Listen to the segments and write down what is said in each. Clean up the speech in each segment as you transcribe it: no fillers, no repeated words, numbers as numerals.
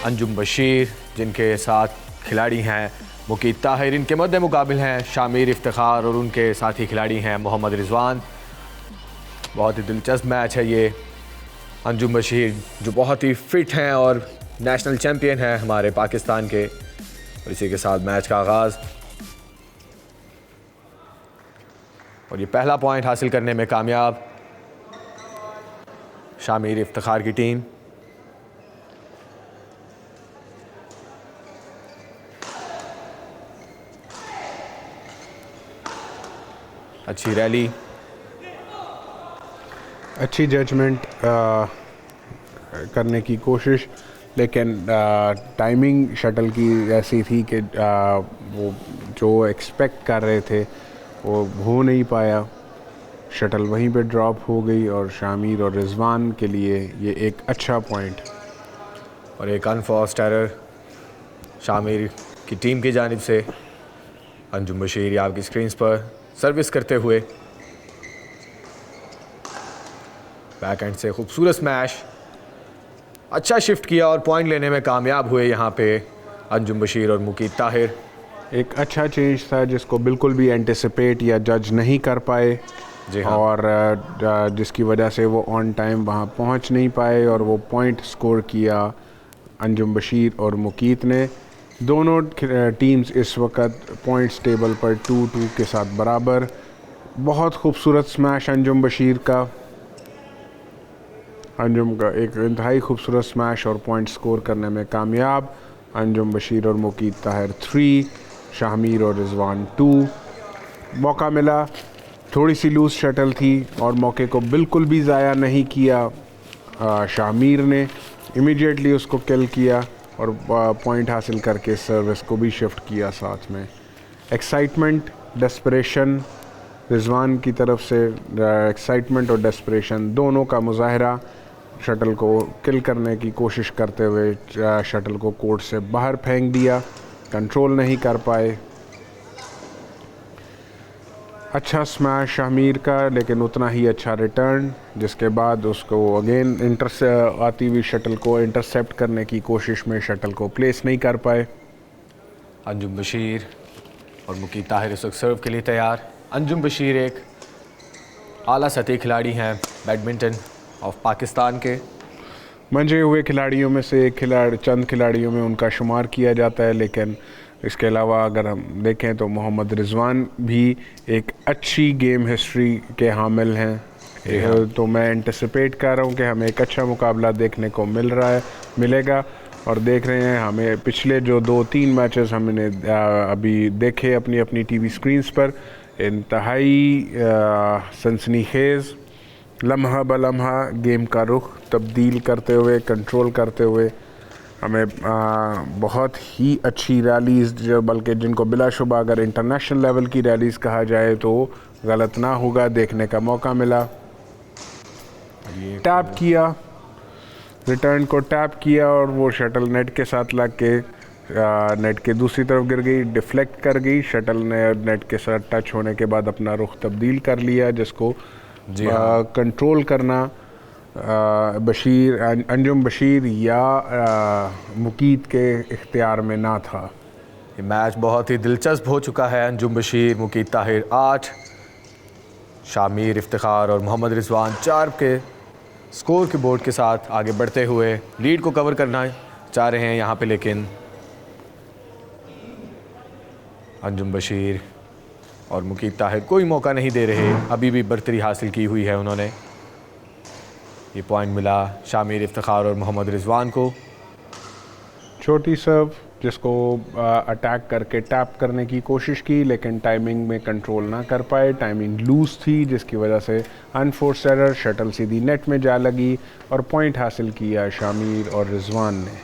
अंजुम बशीर, जिनके साथ खिलाड़ी हैं मुकीत ताहिर। इनके मद्दे मुकाबिल हैं शामिर इफ्तिखार और उनके साथी खिलाड़ी हैं मोहम्मद रिजवान। बहुत ही दिलचस्प मैच है ये। अंजुम बशीर जो बहुत ही फिट हैं और नेशनल चैम्पियन हैं हमारे पाकिस्तान के, और इसी के साथ मैच का आगाज़। और ये पहला पॉइंट हासिल करने में कामयाब शामिर इफ्तिखार की टीम। अच्छी रैली, अच्छी जजमेंट करने की कोशिश, लेकिन टाइमिंग शटल की ऐसी थी कि वो जो एक्सपेक्ट कर रहे थे वो हो नहीं पाया। शटल वहीं पे ड्रॉप हो गई और शामिर और रिजवान के लिए ये एक अच्छा पॉइंट। और एक अनफोर्स्ड एरर शामिर की टीम की जानिब से। अंजुम बशीर आपकी स्क्रीन पर सर्विस करते हुए बैक एंड से खूबसूरत स्मैश, अच्छा शिफ्ट किया और पॉइंट लेने में कामयाब हुए यहाँ पे अंजुम बशीर और मुकीत ताहिर। एक अच्छा चेंज था जिसको बिल्कुल भी एंटिसिपेट या जज नहीं कर पाए। जी हाँ। और जिसकी वजह से वो ऑन टाइम वहाँ पहुँच नहीं पाए और वो पॉइंट स्कोर किया अंजुम बशीर और मुकीत ने। दोनों टीम्स इस वक्त पॉइंट्स टेबल पर 2-2 के साथ बराबर। बहुत खूबसूरत स्मैश अंजुम बशीर का, अंजुम का एक इंतहाई खूबसूरत स्मैश और पॉइंट स्कोर करने में कामयाब। अंजुम बशीर और मुकीत ताहिर 3, शामिर और रिजवान 2। मौका मिला, थोड़ी सी लूज शटल थी और मौके को बिल्कुल भी ज़ाया नहीं किया। शामिर ने इमीडिएटली उसको किल किया और पॉइंट हासिल करके सर्विस को भी शिफ्ट किया साथ में। एक्साइटमेंट, डेस्परेशन, रिजवान की तरफ से एक्साइटमेंट और डेस्परेशन दोनों का मुजाहरा। शटल को किल करने की कोशिश करते हुए शटल को कोर्ट से बाहर फेंक दिया, कंट्रोल नहीं कर पाए। अच्छा स्मैश शामिर का, लेकिन उतना ही अच्छा रिटर्न, जिसके बाद उसको अगेन आती हुई शटल को इंटरसेप्ट करने की कोशिश में शटल को प्लेस नहीं कर पाए। अंजुम बशीर और मुकीत ताहिर इस वक्त सर्व के लिए तैयार। अंजुम बशीर एक आला सतही खिलाड़ी हैं बैडमिंटन ऑफ पाकिस्तान के। मंजे हुए खिलाड़ियों में से एक चंद खिलाड़ियों में उनका शुमार किया जाता है, लेकिन इसके अलावा अगर हम देखें तो मोहम्मद रिजवान भी एक अच्छी गेम हिस्ट्री के हामिल हैं। तो मैं एंटिसिपेट कर रहा हूँ कि हमें एक अच्छा मुकाबला देखने को मिलेगा। और देख रहे हैं, हमें पिछले जो 2-3 मैचेस हमने अभी देखे अपनी अपनी टीवी स्क्रीन्स पर, इंतहाई सनसनीखेज़ लम्हा ब लम्हा गेम का रुख तब्दील करते हुए, कंट्रोल करते हुए हमें बहुत ही अच्छी रैलीज़, जो बल्कि जिनको बिलाशुबा अगर इंटरनेशनल लेवल की रैलीज़ कहा जाए तो गलत ना होगा, देखने का मौका मिला। टैप किया, रिटर्न को टैप किया और वो शटल नेट के साथ लग के नेट के दूसरी तरफ गिर गई, डिफ्लेक्ट कर गई। शटल ने नेट के साथ टच होने के बाद अपना रुख तब्दील कर लिया, जिसको कंट्रोल करना अंजुम बशीर या मुकीत के इख्तियार में ना था। ये मैच बहुत ही दिलचस्प हो चुका है। अंजुम बशीर, मुकीत ताहिर 8, शामिर इफ्तिखार और मोहम्मद रिजवान 4 के स्कोर के बोर्ड के साथ आगे बढ़ते हुए लीड को कवर करना चाह रहे हैं यहाँ पे, लेकिन अंजुम बशीर और मुकीत ताहिर कोई मौका नहीं दे रहे। अभी भी बर्तरी हासिल की हुई है उन्होंने। ये पॉइंट मिला शामिर इफ्तिखार और मोहम्मद रिजवान को। छोटी सर्व जिसको अटैक करके टैप करने की कोशिश की, लेकिन टाइमिंग में कंट्रोल ना कर पाए। टाइमिंग लूज थी, जिसकी वजह से अनफोर्स एरर, शटल सीधी नेट में जा लगी और पॉइंट हासिल किया शामिर और रिजवान ने।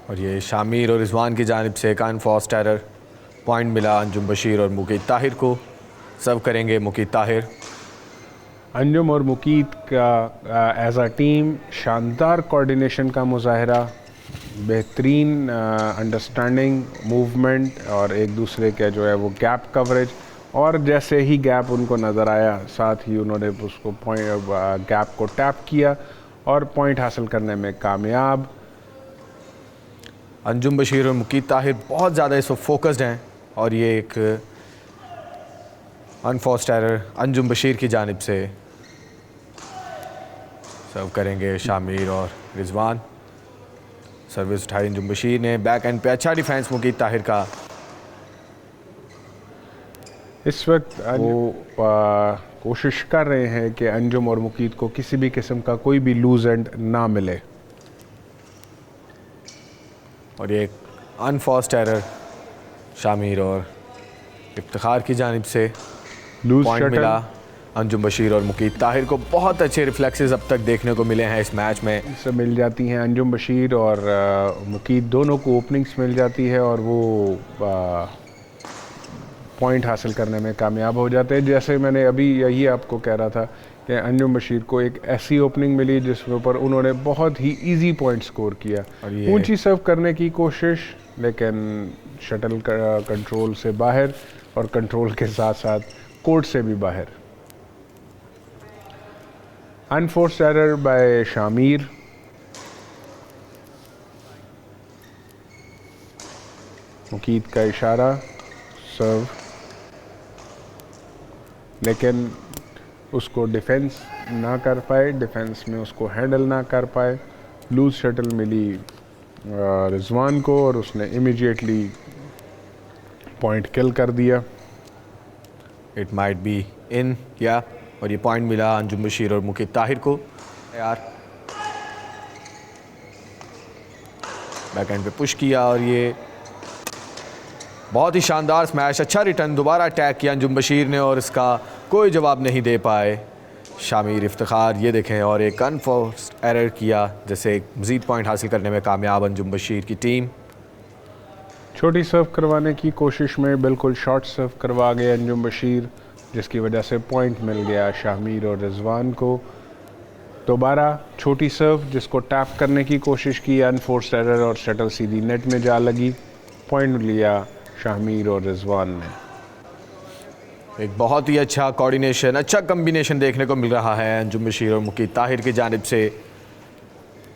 और ये शामिर और रिजवान की जानिब से एक अनफोर्स्ड एरर, पॉइंट मिला अंजुम बशीर और मुकीत ताहिर को। सर्व करेंगे मुकीत ताहिर। अंजुम और मुकीत का एज अ टीम शानदार कोऑर्डिनेशन का मुजाहरा, बेहतरीन अंडरस्टैंडिंग, मूवमेंट और एक दूसरे के जो है वो गैप कवरेज। और जैसे ही गैप उनको नज़र आया, साथ ही उन्होंने उसको गैप को टैप किया और पॉइंट हासिल करने में कामयाब। अंजुम बशीर और मुकीत ताहिर बहुत ज़्यादा इस वक्त फोकस्ड हैं और ये एक अनफोर्स्ड एरर अंजुम बशीर की जानिब से सर्व करेंगे शामिर और रिजवान। सर्विस उठाई अंजुम बशीर ने, बैक एंड पे अच्छा डिफेंस मुकीत ताहिर का। इस वक्त वो कोशिश कर रहे हैं कि अंजुम और मुकीत को किसी भी किस्म का कोई भी लूज एंड ना मिले। और ये एक अनफोर्स्ड एरर शामिर और इफ्तिखार की जानिब से। लूज पॉइंट शटल मिला अंजुम बशीर और मुकीत ताहिर को। बहुत अच्छे रिफ्लेक्सेस अब तक देखने को मिले हैं इस मैच में। से मिल जाती हैं अंजुम बशीर और मुकीत दोनों को ओपनिंग्स मिल जाती है और वो पॉइंट हासिल करने में कामयाब हो जाते हैं। जैसे मैंने अभी यही आपको कह रहा था कि अंजुम बशीर को एक ऐसी ओपनिंग मिली जिसके ऊपर उन्होंने बहुत ही इजी पॉइंट स्कोर किया। ऊंची सर्व करने की कोशिश, लेकिन शटल कंट्रोल से बाहर और कंट्रोल के साथ साथ कोर्ट से भी बाहर। Unforced error by Shamir. Mukeet का इशारा, सर्व, लेकिन उसको डिफेंस ना कर पाए, डिफेंस में उसको हैंडल ना कर पाए। लूज शटल मिली रिजवान को और उसने इमीडिएटली पॉइंट किल कर दिया। इट माइट बी इन किया और ये पॉइंट मिला अंजुम बशीर और मुकीत ताहिर को। यार बैक एंड पे पुश किया और ये बहुत ही शानदार स्मैश, अच्छा रिटर्न। दोबारा अटैक किया अंजुम बशीर ने और इसका कोई जवाब नहीं दे पाए शामिर इफ्तिखार। ये देखें, और एक अनफोर्स्ड एरर किया जैसे मज़ीद पॉइंट हासिल करने में कामयाब अंजुम बशीर की टीम। छोटी सर्व करवाने की कोशिश में बिल्कुल शॉर्ट सर्व करवा गए अंजुम बशीर, जिसकी वजह से पॉइंट मिल गया शामिर और रिजवान को। दोबारा छोटी सर्व जिसको टैप करने की कोशिश की, अनफोर्स्ड एरर और शटल सीधी नेट में जा लगी। पॉइंट लिया शामिर और रिजवान ने। एक बहुत ही अच्छा कोऑर्डिनेशन, अच्छा कम्बिनेशन देखने को मिल रहा है अंजुम बशीर और मुकीत ताहिर की जानिब से।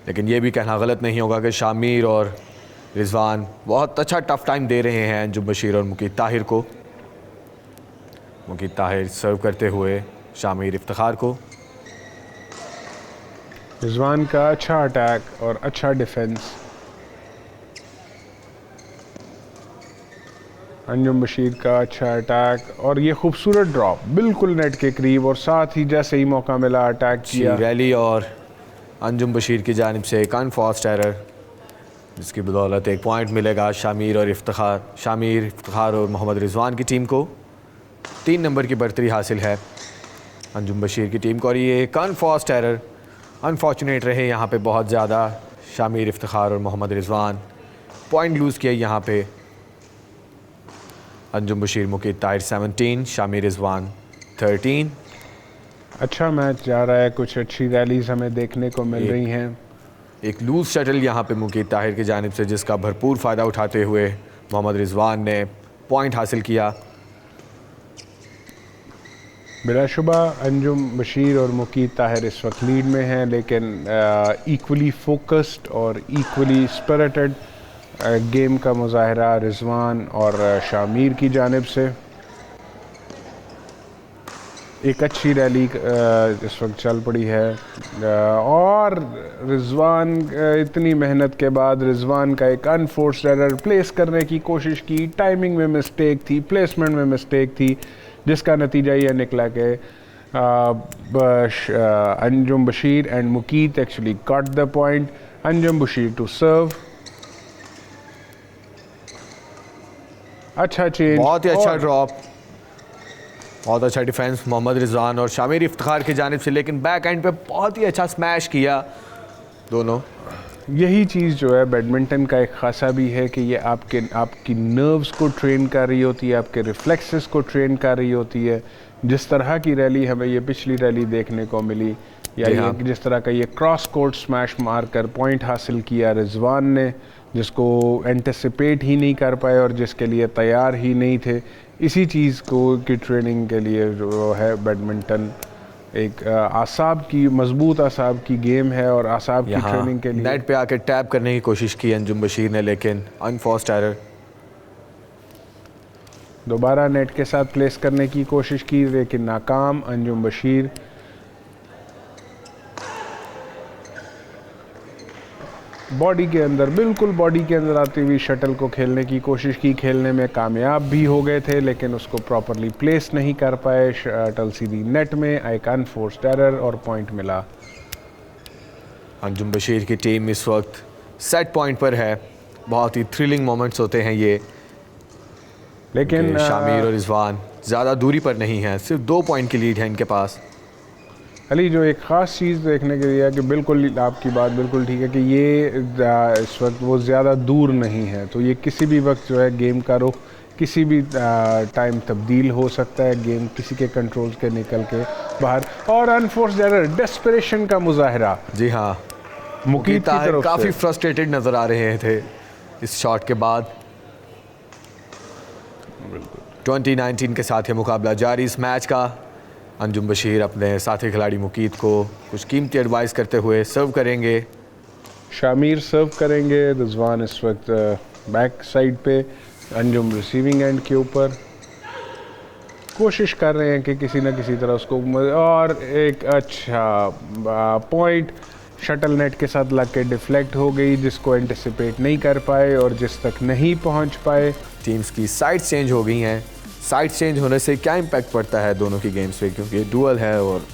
लेकिन ये भी कहना गलत नहीं होगा कि शामिर और रिजवान बहुत अच्छा टफ टाइम दे रहे हैं अंजुम बशीर और मुकीत ताहिर को। मुकीत ताहिर सर्व करते हुए शामिर इफ्तिखार को। रिजवान का अच्छा अटैक और अच्छा डिफेंस। अंजुम बशीर का अच्छा अटैक और ये खूबसूरत ड्रॉप बिल्कुल नेट के करीब, और साथ ही जैसे ही मौका मिला अटैक किया। रैली और अंजुम बशीर की जानिब से एक अनफोर्स्ड एरर जिसकी बदौलत एक पॉइंट मिलेगा शामिर और इफ्तिखार और मोहम्मद रिजवान की टीम को। 3 नंबर की बर्तरी हासिल है अंजुम बशीर की टीम को। और ये एक अनफोर्स्ड एरर, अनफॉर्चुनेट रहे यहाँ पे बहुत ज़्यादा शामिर इफ्तिखार और मोहम्मद रिजवान। पॉइंट लूज़ किया यहाँ पे अंजुम बशीर मुकीत ताहिर 17, शामिर रिजवान 13। अच्छा मैच जा रहा है, कुछ अच्छी रैलीज हमें देखने को मिल रही हैं। एक लूज शटल यहाँ पे मुकीत ताहिर की जानिब से, जिसका भरपूर फ़ायदा उठाते हुए मोहम्मद रिजवान ने पॉइंट हासिल किया। बिलाशुबा अंजुम बशीर और मुकीत ताहिर इस वक्त लीड में हैं, लेकिन इक्वली फोकस्ड और इक्वली स्पिरिटेड गेम का मुजाहरा रिजवान और शामिर की जानिब से। एक अच्छी रैली इस वक्त चल पड़ी है और रिजवान इतनी मेहनत के बाद रिजवान का एक अनफोर्स्ड एरर प्लेस करने की कोशिश की। टाइमिंग में मिस्टेक थी, प्लेसमेंट में मिस्टेक थी, जिसका नतीजा यह निकला कि Anjum Bashir and Mukeet actually got the point. Anjum Bashir to serve, अच्छा चेंज, बहुत ही अच्छा ड्रॉप, बहुत अच्छा डिफेंस मोहम्मद रिजवान और शामिर इफ्तिखार की जानिब से। लेकिन बैक एंड पे बहुत ही अच्छा स्मैश किया दोनों। यही चीज़ जो है बैडमिंटन का एक खासा भी है कि ये आपकी नर्व्स को ट्रेन कर रही होती है, आपके रिफ्लेक्सेस को ट्रेन कर रही होती है। जिस तरह की रैली हमें ये पिछली रैली देखने को मिली, या ये जिस तरह का ये क्रॉस कोर्ट स्मैश मारकर पॉइंट हासिल किया रिजवान ने, जिसको एंटिसिपेट ही नहीं कर पाए और जिसके लिए तैयार ही नहीं थे। इसी चीज़ को की ट्रेनिंग के लिए जो है बैडमिंटन एक आसाब की मजबूत आसाब की गेम है और आसाब की यहाँ ट्रेनिंग के लिए नेट पे आके टैप करने की कोशिश की अंजुम बशीर ने, लेकिन अनफोर्स्ड एरर। दोबारा नेट के साथ प्लेस करने की कोशिश की लेकिन नाकाम। अंजुम बशीर बॉडी के अंदर, बिल्कुल बॉडी के अंदर आती हुई शटल को खेलने की कोशिश की, खेलने में कामयाब भी हो गए थे लेकिन उसको प्रॉपरली प्लेस नहीं कर पाए। शटल सीधी नेट में, एक अनफोर्स्ड एरर और पॉइंट मिला। अंजुम बशीर की टीम इस वक्त सेट पॉइंट पर है। बहुत ही थ्रिलिंग मोमेंट्स होते हैं ये, लेकिन शामिर और रिजवान ज़्यादा दूरी पर नहीं है, सिर्फ 2 पॉइंट की लीड है इनके पास। अली, जो एक ख़ास चीज़ देखने के लिए है कि बिल्कुल आपकी बात बिल्कुल ठीक है कि ये इस वक्त वो ज़्यादा दूर नहीं है, तो ये किसी भी वक्त जो है गेम का रुख किसी भी टाइम तब्दील हो सकता है, गेम किसी के कंट्रोल के निकल के बाहर। और अनफोर्स्ड एरर, डेस्परेशन का मुजाहरा। जी हाँ, मुकीत की तरफ काफ़ी से फ्रस्ट्रेटेड नज़र आ रहे थे इस शॉट के बाद। 2019 के साथ ये मुकाबला जारी इस मैच का। अंजुम बशीर अपने साथी खिलाड़ी मुकीत को कुछ कीमती एडवाइस करते हुए सर्व करेंगे। शामिर सर्व करेंगे, रिजवान इस वक्त बैक साइड पे, अंजुम रिसीविंग एंड के ऊपर कोशिश कर रहे हैं कि किसी न किसी तरह उसको, और एक अच्छा पॉइंट शटल नेट के साथ लग के डिफ्लेक्ट हो गई, जिसको एंटिसिपेट नहीं कर पाए और जिस तक नहीं पहुंच पाए। टीम्स की साइड्स चेंज हो गई हैं। साइड चेंज होने से क्या इम्पैक्ट पड़ता है दोनों की गेम्स पे, क्योंकि डुअल है और